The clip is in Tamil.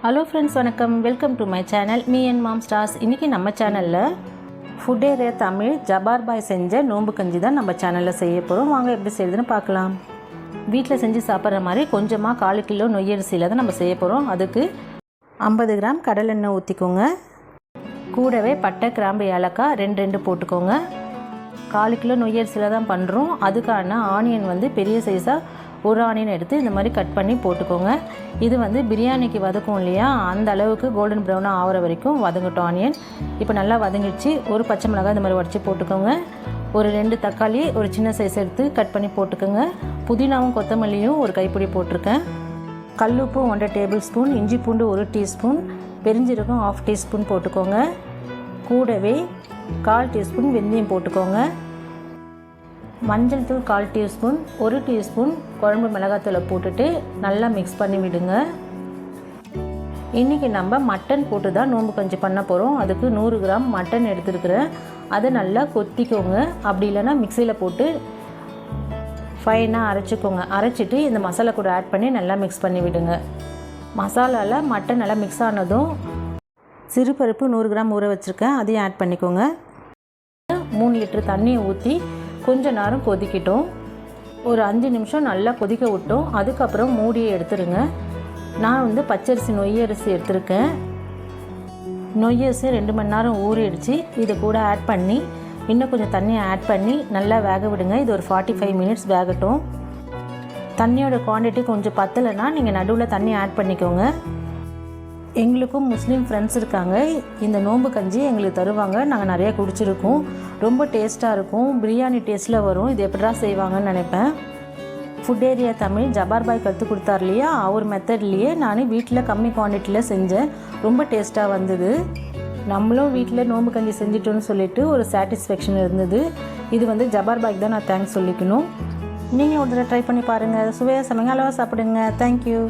ஹலோ ஃப்ரெண்ட்ஸ், வணக்கம். Welcome to my channel Me&Mom stars. இன்றைக்கி நம்ம சேனலில் ஃபுட் ஏரியா தமிழ் ஜபார் பாய் செஞ்ச நோம்பு கஞ்சி தான் நம்ம சேனலில் செய்ய போகிறோம். வாங்க எப்படி செய்யுதுன்னு பார்க்கலாம். வீட்டில் செஞ்சு சாப்பிட்ற மாதிரி கொஞ்சமாக 1/4 கிலோ நொய்யரிசியில் தான் நம்ம செய்ய போகிறோம். அதுக்கு 50 கிராம் கடலெண்ணெய் ஊற்றிக்கோங்க. கூடவே பட்டை, கிராம்பு, ஏலக்காய் 2 போட்டுக்கோங்க. 1/4 கிலோ நொய்யரிசியில் தான் பண்ணுறோம். அதுக்கான ஆனியன் பெரிய சைஸாக ஒரு ஆனியன் எடுத்து இந்த மாதிரி கட் பண்ணி போட்டுக்கோங்க. இது பிரியாணிக்கு வதக்கும் இல்லையா, அந்த அளவுக்கு கோல்டன் ப்ரௌனாக ஆகிற வரைக்கும் வதங்கட்டும் ஆனியன். இப்போ நல்லா வதங்கிடுச்சு. ஒரு பச்சை மிளகாய் இந்த மாதிரி உடச்சி போட்டுக்கோங்க. ஒரு 2 தக்காளி ஒரு சின்ன சைஸ் எடுத்து கட் பண்ணி போட்டுக்கோங்க. புதினாவும் கொத்தமல்லியும் ஒரு கைப்பிடி போட்டிருக்கேன். கல்லுப்பு 1 டேபிள் ஸ்பூன், இஞ்சி பூண்டு 1 டீஸ்பூன், பெருஞ்சீரகம் 1/2 டீஸ்பூன் போட்டுக்கோங்க. கூடவே 1/4 டீஸ்பூன் வெந்தயம் போட்டுக்கோங்க. மஞ்சள் தூள் 1/4 டீஸ்பூன், 1 டீஸ்பூன் குழம்பு மிளகாத்தூளை போட்டுட்டு நல்லா மிக்ஸ் பண்ணி விடுங்க. இன்றைக்கி நம்ம மட்டன் போட்டு தான் நோம்பு கஞ்சி பண்ண போகிறோம். அதுக்கு 100 கிராம் மட்டன் எடுத்துருக்குறேன். அதை நல்லா கொத்திக்கோங்க. அப்படி இல்லைன்னா மிக்சியில் போட்டு ஃபைனாக அரைச்சிக்கோங்க. அரைச்சிட்டு இந்த மசாலா கூட ஆட் பண்ணி நல்லா மிக்ஸ் பண்ணி விடுங்க. மசாலாவில் மட்டன் நல்லா மிக்ஸ் ஆனதும் சிறுபருப்பு 100 கிராம் ஊற வச்சுருக்கேன், அதையும் ஆட் பண்ணிக்கோங்க. 3 லிட்டர் தண்ணியை ஊற்றி கொஞ்ச நேரம் கொதிக்கிட்டோம். ஒரு 5 நிமிஷம் நல்லா கொதிக்க விட்டோம். அதுக்கப்புறம் மூடியை எடுத்துருங்க. நான் பச்சரிசி நொய்யரிசி எடுத்திருக்கேன். நொய்யரிசி 2 மணி நேரம் ஊறிடுச்சு. இதை கூட ஆட் பண்ணி இன்னும் கொஞ்சம் தண்ணியை ஆட் பண்ணி நல்லா வேக விடுங்க. இது ஒரு 45 மினிட்ஸ் வேகட்டும். தண்ணியோட குவான்டிட்டி கொஞ்சம் பத்தலைன்னா நீங்கள் நடுவில் தண்ணி ஆட் பண்ணிக்கோங்க. எங்களுக்கும் முஸ்லீம் ஃப்ரெண்ட்ஸ் இருக்காங்க. இந்த நோம்பு கஞ்சி எங்களுக்கு தருவாங்க. நாங்கள் நிறையா குடிச்சிருக்கோம். ரொம்ப டேஸ்ட்டாக இருக்கும். பிரியாணி டேஸ்ட்டில் வரும். இது எப்படா செய்வாங்கன்னு நினைப்பேன். ஃபுட் ஏரியா தமிழ் ஜபார் பாய் கற்றுக் கொடுத்தார் இல்லையா, அவர் மெத்தட்லேயே நான் வீட்டில் கம்மி குவான்டிட்டியில் செஞ்சேன். ரொம்ப டேஸ்ட்டாக வந்தது. நம்மளும் வீட்டில் நோம்பு கஞ்சி செஞ்சிட்டோன்னு சொல்லிட்டு ஒரு சாட்டிஸ்ஃபேக்ஷன் இருந்தது. இது ஜபார் பாய்க்கு தான் நான் தேங்க்ஸ் சொல்லிக்கணும். நீங்கள் ஒரு தடவை ட்ரை பண்ணி பாருங்கள். சுவையாக சமைங்க, அளவாக சாப்பிடுங்க. தேங்க்யூ.